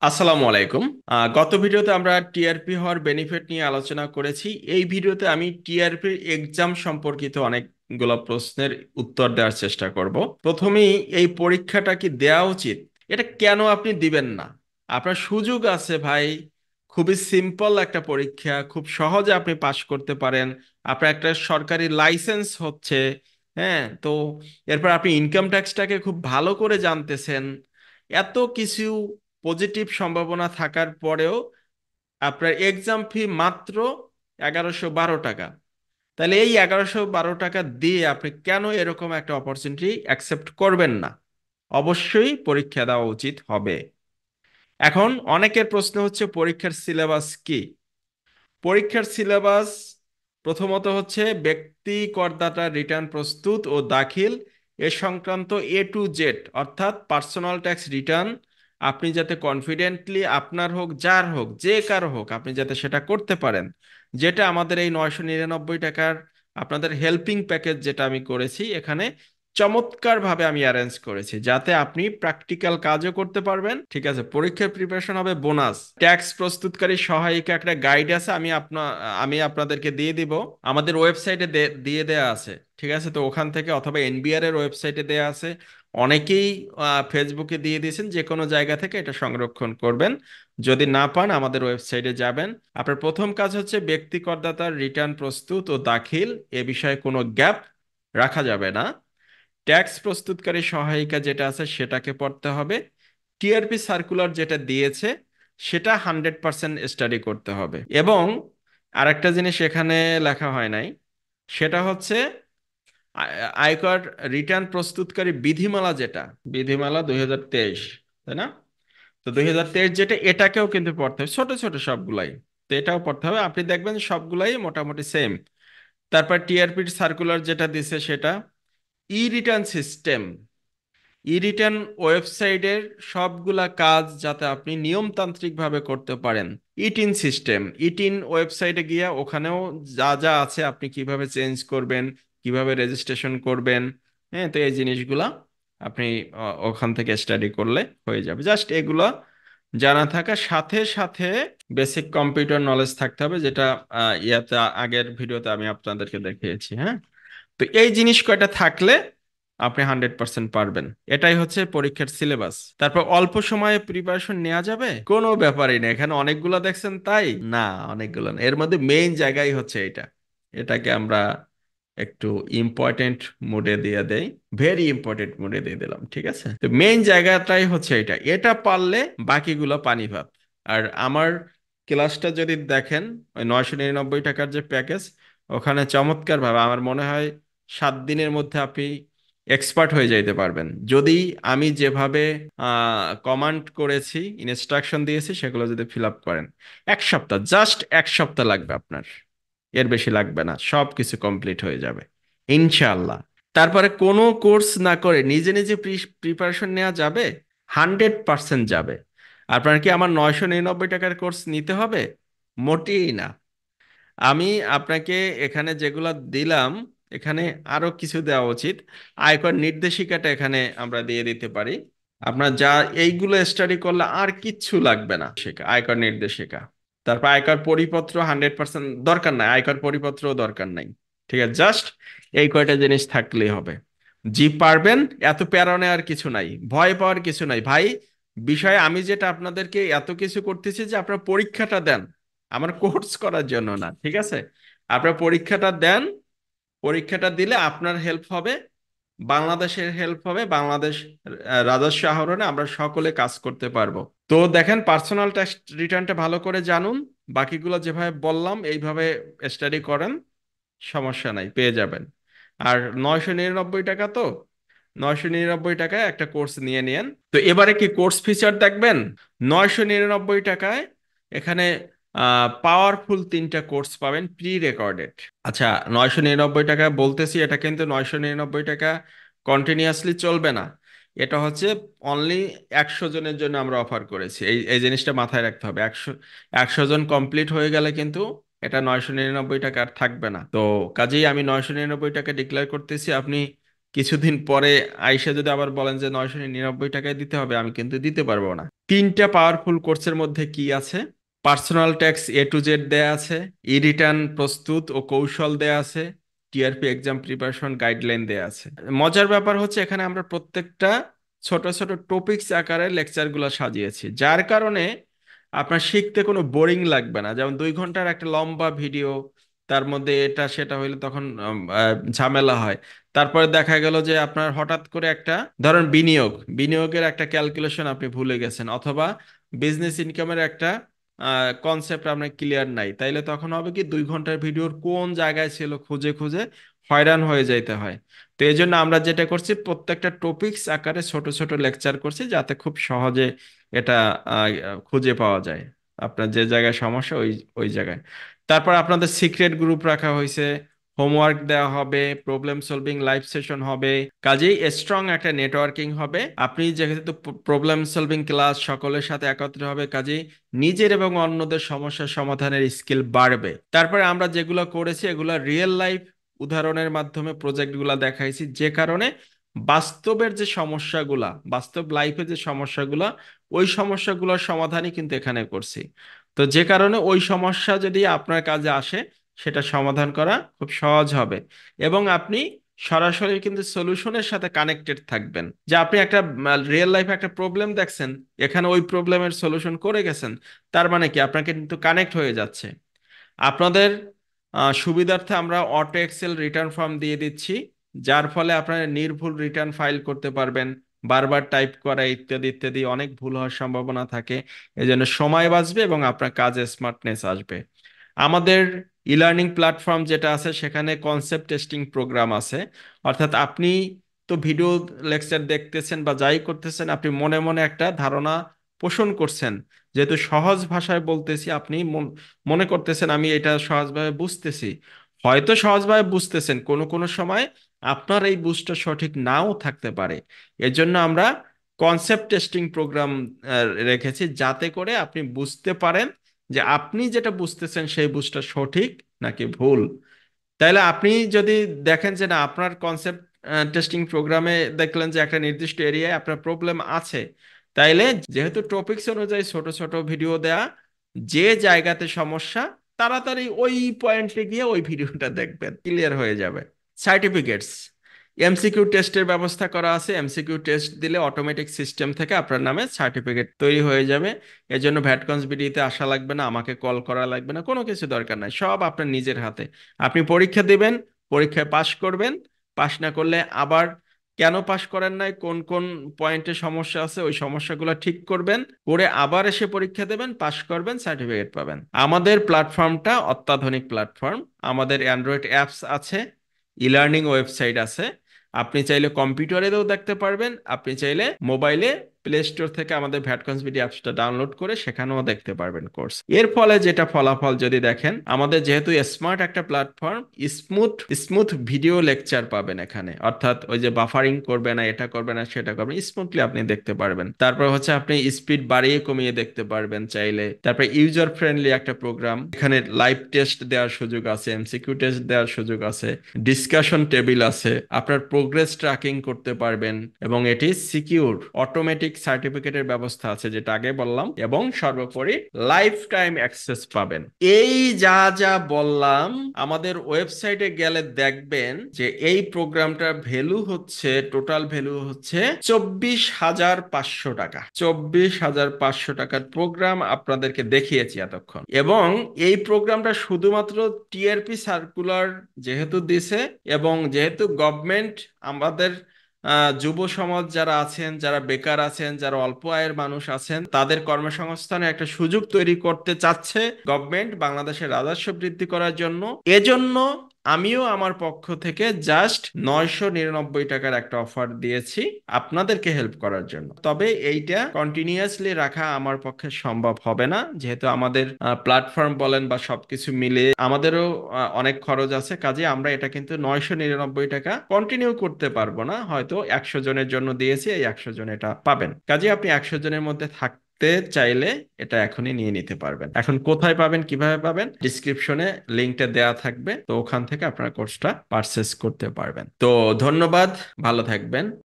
আসসালামু আলাইকুম। গত ভিডিওতে আমরা টিআরপি হওয়ার বেনিফিট নিয়ে আলোচনা করেছি। এই ভিডিওতে আমি টিআরপি এক্সাম সম্পর্কিত অনেকগুলো প্রশ্নের উত্তর দেওয়ার চেষ্টা করব। প্রথমেই, এই পরীক্ষাটা কি দেওয়া উচিত? এটা কেন আপনি দিবেন না? আপনার সুযোগ আছে ভাই। খুবই সিম্পল একটা পরীক্ষা, খুব সহজে আপনি পাশ করতে পারেন। আপনার একটা সরকারি লাইসেন্স হচ্ছে। হ্যাঁ, তো এরপর আপনি ইনকাম ট্যাক্সটাকে খুব ভালো করে জানতেছেন। এত কিছু পজিটিভ সম্ভাবনা থাকার পরেও আপনার এক্সাম ফি মাত্র 1112 টাকা। তাহলে এই 1112 টাকা দিয়ে আপনি কেন এরকম একটা অপরচুনিটি অ্যাকসেপ্ট করবেন না? অবশ্যই পরীক্ষা দেওয়া উচিত হবে। এখন অনেকের প্রশ্ন হচ্ছে, পরীক্ষার সিলেবাস কি? পরীক্ষার সিলেবাস প্রথমত হচ্ছে ব্যক্তি করদাতা রিটার্ন প্রস্তুত ও দাখিল এ সংক্রান্ত A to Z, অর্থাৎ পার্সোনাল ট্যাক্স রিটার্ন। আপনি যাতে কনফিডেন্টলি, আপনার হোক যার হোক যে কারো হোক, আপনি যাতে সেটা করতে পারেন। যেটা আমাদের এই 999 টাকার আপনাদের হেল্পিং প্যাকেজ যেটা আমি করেছি এখানে চমৎকারভাবে আমি অ্যারেঞ্জ করেছি, যাতে আপনি প্র্যাকটিক্যাল কাজও করতে পারবেন। ঠিক আছে, পরীক্ষার প্রিপারেশন হবে বোনাস। ট্যাক্স প্রস্তুতকারী সহায়িকা একটা গাইড আছে, আমি আপনাদেরকে দিয়ে দিব। আমাদের ওয়েবসাইটে দিয়ে দেয়া আছে। ঠিক আছে, তো ওখান থেকে অথবা এনবিআর এর ওয়েবসাইটে দেয়া আছে। অনেকেই ফেসবুকে দিয়ে দিয়েছেন। যে কোনো জায়গা থেকে এটা সংরক্ষণ করবেন। যদি না পান, আমাদের ওয়েবসাইটে যাবেন। আপনার প্রথম কাজ হচ্ছে ব্যক্তি করদাতার রিটার্ন প্রস্তুত ও দাখিল এ বিষয়ে কোনো গ্যাপ রাখা যাবে না। ট্যাক্স প্রস্তুতকারী সহায়িকা যেটা আছে সেটাকে পড়তে হবে। টিআরপি সার্কুলার যেটা দিয়েছে সেটা 100% স্টাডি করতে হবে। এবং আরেকটা জিনিস এখানে লেখা হয় নাই, সেটা হচ্ছে আয়কর রিটার্ন প্রস্তুতকারী বিধিমালা, যেটা বিধিমালা 2023, তাই না? তো 2023 যেটা, এটাকেও কিন্তু পড়তে হবে, ছোট ছোট সবগুলাই। তো এটাও পড়তে হবে। আপনি দেখবেন সবগুলাই মোটামুটি সেম। তারপর টিআরপির সার্কুলার যেটা দিছে সেটা ই রিটার্ন সিস্টেম। ই রিটার্ন ওয়েবসাইটের সবগুলা কাজ যাতে আপনি নিয়মতান্ত্রিকভাবে করতে পারেন। ইটিন সিস্টেম, ইটিন ওয়েবসাইটে গিয়া ওখানেও যা যা আছে আপনি কিভাবে চেঞ্জ করবেন, কিভাবে রেজিস্ট্রেশন করবেন। হ্যাঁ, তো এই জিনিসগুলা আপনি ওখান থেকে স্টাডি করলে হয়ে যাবে। জাস্ট এগুলা জানা থাকা সাথে সাথে বেসিক কম্পিউটার নলেজ থাকতে হবে, যেটা ইয়াতে আগের ভিডিওতে আমি আপনাদেরকে দেখিয়েছি। হ্যাঁ, তো এই জিনিস কয়টা থাকলে আপনি 100% পারবেন। এটাই হচ্ছে পরীক্ষার সিলেবাস। তারপর অল্প সময়ে প্রিপারেশন নেওয়া যাবে, কোনো ব্যাপারই না। এখানে অনেকগুলো দেখছেন তাই না, অনেকগুলো না। এর মধ্যে মেইন জায়গায় হচ্ছে এটা। এটাকে আমরা একটু ইম্পর্টেন্ট মোডে দিয়ে দেই, ভেরি ইম্পর্টেন্ট মোডে দিয়ে দিলাম। ঠিক আছে, তো মেইন জায়গাটাই হচ্ছে এটা। এটা পারলে বাকিগুলো পানি ভাত। আর আমার ক্লাসটা যদি দেখেন, ওই 999 টাকার যে প্যাকেজ, ওখানে চমৎকার ভাবে আমার মনে হয় 7 দিনের মধ্যে আপনি এক্সপার্ট হয়ে যাইতে পারবেন, যদি আমি যেভাবে কমান্ড করেছি, ইনস্ট্রাকশন দিয়েছি, সেগুলো যদি ফিল আপ করেন। 1 সপ্তাহ, জাস্ট 1 সপ্তাহ লাগবে আপনার। এর বেশি লাগবে না, সব কিছু কমপ্লিট হয়ে যাবে ইনশাআল্লাহ। তারপরে কোনো কোর্স না করে নিজে নিজে প্রিপারেশন নেওয়া যাবে, 100% যাবে। আপনার কি আমার 999 টাকার কোর্স নিতে হবে? মোটেই না। আমি আপনাকে এখানে যেগুলা দিলাম, এখানে আরো কিছু দেওয়া উচিত। আয়কর নির্দেশিকাটা এখানে আমরা দিয়ে দিতে পারি। আপনার যা এইগুলো স্টাডি করলে আর কিচ্ছু লাগবে না, শেখা আয়কর নির্দেশিকা। তারপর আয়কর পরিপত্র 100% দরকার নাই, আয়কর পরিপত্রও দরকার নাই। ঠিক আছে, জাস্ট এই কয়টা জিনিস থাকলেই হবে। জি পারবেন। এত প্যারা নেওয়ার কিছু নাই, ভয় পাওয়ার কিছু নাই ভাই। বিষয়ে আমি যেটা আপনাদেরকে এত কিছু করতেছি যে আপনার পরীক্ষাটা দেন, আমার কোর্স করার জন্য না। ঠিক আছে, আপনার পরীক্ষাটা দেন। পরীক্ষাটা দিলে আপনার হেল্প হবে, বাংলাদেশের হেল্প হবে, বাংলাদেশ রাজস্ব আহরণে আমরা সকলে কাজ করতে পারবো। তো দেখেন, পার্সোনাল ট্যাক্স রিটার্নটা ভালো করে জানুন। বাকিগুলো যেভাবে বললাম এইভাবে স্টাডি করেন, সমস্যা নাই, পেয়ে যাবেন। আর 999 টাকা তো, 999 টাকায় একটা কোর্স নিয়ে নিয়েন। তো এবারে কি কোর্স ফিচার দেখবেন? 999 টাকায় এখানে পাওয়ারফুল 3টা কোর্স পাবেন, প্রি রেকর্ডেড। আচ্ছা, 999 টাকা বলতেছি, এটা কিন্তু 999 টাকা কন্টিনিউয়াসলি চলবে না। এটা হচ্ছে অনলি 100 জনের জন্য আমরা অফার করেছি। এই এই জিনিসটা মাথায় রাখতে হবে। 100 জন কমপ্লিট হয়ে গেলে কিন্তু এটা 999 টাকা আর থাকবে না। তো কাজেই আমি 999 টাকা ডিক্লেয়ার করতেছি। আপনি কিছুদিন পরে আইসা যদি আবার বলেন যে 999 টাকায় দিতে হবে, আমি কিন্তু দিতে পারবো না। তিনটা পাওয়ারফুল কোর্সের মধ্যে কি আছে? Personal tax A to Z দেয়া আছে, ই রিটার্ন প্রস্তুত ও কৌশল দেয়া আছে, টিআরপি এক্সাম প্রিপারেশন গাইডলাইন দেয়া আছে। মজার ব্যাপার হচ্ছে এখানে আমরা প্রত্যেকটা ছোট ছোট টপিকস আকারে লেকচারগুলো সাজিয়েছি, যার কারণে আপনার শিখতে কোনো বোরিং লাগবে না। যেমন 2 ঘন্টার একটা লম্বা ভিডিও, তার মধ্যে এটা সেটা হইলে তখন ঝামেলা হয়। তারপরে দেখা গেল যে আপনার হঠাৎ করে একটা, ধরেন বিনিয়োগের একটা ক্যালকুলেশন আপনি ভুলে গেছেন, অথবা বিজনেস ইনকামের একটা কনসেপ্ট আপনার ক্লিয়ার নাই, তাইলে তখন হবে কি 2 ঘন্টার ভিডিওর কোন জায়গায় ছিল খুঁজে খুঁজে হয়রান হয়ে যাইতে হয়। তো এই জন্য আমরা যেটা করছি, প্রত্যেকটা টপিকস আকারে ছোট ছোট লেকচার করছি, যাতে খুব সহজে এটা খুঁজে পাওয়া যায়, আপনার যে জায়গায় সমস্যা ওই ওই জায়গায়। তারপর আপনাদের সিক্রেট গ্রুপ রাখা হয়েছে, হোমওয়ার্ক দেওয়া হবে, প্রবলেম সলভিং লাইভ সেশন হবে, কাজেই স্ট্রং একটা নেটওয়ার্কিং হবে। আপনি যেহেতু প্রবলেম সলভিং ক্লাস সকলের সাথে একত্রে হবে, কাজেই নিজের এবং অন্যদের সমস্যার সমাধানের স্কিল বাড়বে। তারপরে আমরা যেগুলো করেছি এগুলো রিয়েল লাইফ উদাহরণের মাধ্যমে প্রজেক্টগুলো দেখাইছি, যে কারণে বাস্তবের যে সমস্যাগুলা, বাস্তব লাইফে যে সমস্যাগুলা, ওই সমস্যাগুলোর সমাধানই কিন্তু এখানে করছি। তো যে কারণে ওই সমস্যা যদি আপনার কাজে আসে, সেটা সমাধান করা খুব সহজ হবে, এবং আপনি সরাসরি কিন্তু সলিউশনের সাথে কানেক্টেড থাকবেন। যে আপনি একটা রিয়েল লাইফে একটা প্রবলেম দেখছেন, এখানে ওই প্রবলেমের সলিউশন করে গেছেন, তার মানে কি আপনাকে কিন্তু কানেক্ট হয়ে যাচ্ছে। আপনাদের সুবিধার্থে আমরা অটো এক্সেল রিটার্ন ফর্ম দিয়ে দিচ্ছি, যার ফলে আপনারা নির্ভুল রিটার্ন ফাইল করতে পারবেন। বারবার টাইপ করা ইত্যাদি ইত্যাদি অনেক ভুল হওয়ার সম্ভাবনা থাকে, এজন্য সময় বাঁচবে এবং আপনার কাজে স্মার্টনেস আসবে। আমাদের ই লার্নিং প্ল্যাটফর্ম যেটা আছে, সেখানে কনসেপ্ট টেস্টিং প্রোগ্রাম আছে। অর্থাৎ আপনি তো ভিডিও লেকচার দেখতেছেন বা যাই করতেছেন, আপনি মনে মনে একটা ধারণা পোষণ করছেন, যেহেতু সহজ ভাষায় বলতেছি, আপনি মনে করতেছেন আমি এটা সহজভাবে বুঝতেছি। হয়তো সহজভাবে বুঝতেছেন, কোনো কোনো সময় আপনার এই বুঝটা সঠিক নাও থাকতে পারে। এজন্য আমরা কনসেপ্ট টেস্টিং প্রোগ্রাম রেখেছি, যাতে করে আপনি বুঝতে পারেন যে আপনি যেটা বুঝতেছেন সেই বুঝটা সঠিক নাকি ভুল। তাইলে আপনি যদি দেখেন যে না, আপনার কনসেপ্ট টেস্টিং প্রোগ্রামে দেখলেন যে একটা নির্দিষ্ট এরিয়ায় আপনার প্রবলেম আছে, তাইলে যেহেতু টপিকস অনুযায়ী ছোট ছোট ভিডিও দেয়া, যে জায়গাতে সমস্যা তাড়াতাড়ি ওই পয়েন্টে গিয়ে ওই ভিডিওটা দেখবেন, ক্লিয়ার হয়ে যাবে। সার্টিফিকেটস, এমসিকিউ টেস্টের ব্যবস্থা করা আছে। এমসিকিউ টেস্ট দিলে অটোমেটিক সিস্টেম থেকে আপনার নামে সার্টিফিকেট তৈরি হয়ে যাবে। এজন্য ভ্যাটকনস বিডিতে আসা লাগবে না, আমাকে কল করা লাগবে না, কোনো কিছু দরকার নাই, সব আপনার নিজের হাতে। আপনি পরীক্ষা দিবেন, পরীক্ষায় পাশ করবেন, পাশ না করলে আবার কেন পাশ করেন নাই, কোন কোন পয়েন্টে সমস্যা আছে, ওই সমস্যাগুলো ঠিক করবেন, করে আবার এসে পরীক্ষা দেবেন, পাশ করবেন, সার্টিফিকেট পাবেন। আমাদের প্ল্যাটফর্মটা অত্যাধুনিক প্ল্যাটফর্ম। আমাদের অ্যান্ড্রয়েড অ্যাপস আছে, ই লার্নিং ওয়েবসাইট আছে। আপনি চাইলে কম্পিউটারেও দেখতে পারবেন, আপনি চাইলে মোবাইলে প্লে স্টোর থেকে আমাদের ভ্যাটকনস বিডি অ্যাপসটা ডাউনলোড করে সেখানেও দেখতে পারবেন কোর্স। এর ফলে যেটা ফলাফল যদি দেখেন, আমাদের যেহেতু স্মার্ট একটা platform, smooth smooth video lecture পাবেন এখানে। অর্থাৎ ওই যে বাফারিং করবে না, এটা করবে না, সেটা করবে, স্মুথলি আপনি দেখতে পারবেন। তারপর হচ্ছে আপনি স্পিড বাড়িয়ে কমিয়ে দেখতে পারবেন চাইলে। তারপর ইউজার ফ্রেন্ডলি একটা প্রোগ্রাম, এখানে লাইভ টেস্ট দেওয়ার সুযোগ আছে, এমসিকিউ টেস্ট দেওয়ার সুযোগ আছে, ডিসকাশন টেবিল আছে, আপনার প্রোগ্রেস ট্র্যাকিং করতে পারবেন, এবং এটি সিকিউর। অটোমেটিক সার্টিফিকেটের ব্যবস্থা আছে, যেটা আগে বললাম, এবং সর্বোপরি লাইফ টাইম অ্যাক্সেস পাবেন। এই যা যা বললাম, আমাদের ওয়েবসাইটে গেলে দেখবেন যে এই প্রোগ্রামটার ভ্যালু হচ্ছে, টোটাল ভ্যালু হচ্ছে 24,500 টাকা। 24,500 টাকার প্রোগ্রাম আপনাদেরকে দেখিয়েছি এতক্ষণ। এবং এই প্রোগ্রামটা শুধুমাত্র টিআরপি সার্কুলার যেহেতু দিছে, এবং যেহেতু গভর্নমেন্ট আমাদের যুব সমাজ যারা আছেন, যারা বেকার আছেন, যারা অল্প আয়ের মানুষ আছেন, তাদের কর্মসংস্থানের একটা সুযোগ তৈরি করতে চাচ্ছে গভর্নমেন্ট, বাংলাদেশের রাজস্ব বৃদ্ধি করার জন্য। এজন্য আমিও আমার পক্ষ থেকে জাস্ট 999 টাকার একটা অফার দিয়েছি আপনাদেরকে হেল্প করার জন্য। তবে এইটা কন্টিনিউয়াসলি রাখা আমার পক্ষে সম্ভব হবে না, যেহেতু আমাদের প্ল্যাটফর্ম বলেন বা সবকিছু মিলে আমাদেরও অনেক খরচ আছে। কাজে আমরা এটা কিন্তু 999 টাকা কন্টিনিউ করতে পারবো না, হয়তো 100 জনের জন্য দিয়েছি, এই 100 জন এটা পাবেন। কাজে আপনি 100 জনের মধ্যে করতে চাইলে এটা এখনই নিয়ে নিতে পারবেন। এখন কোথায় পাবেন, কিভাবে পাবেন, ডিসক্রিপশনে লিঙ্কটা দেওয়া থাকবে, তো ওখান থেকে আপনারা কোর্সটা পারচেস করতে পারবেন। তো ধন্যবাদ, ভালো থাকবেন।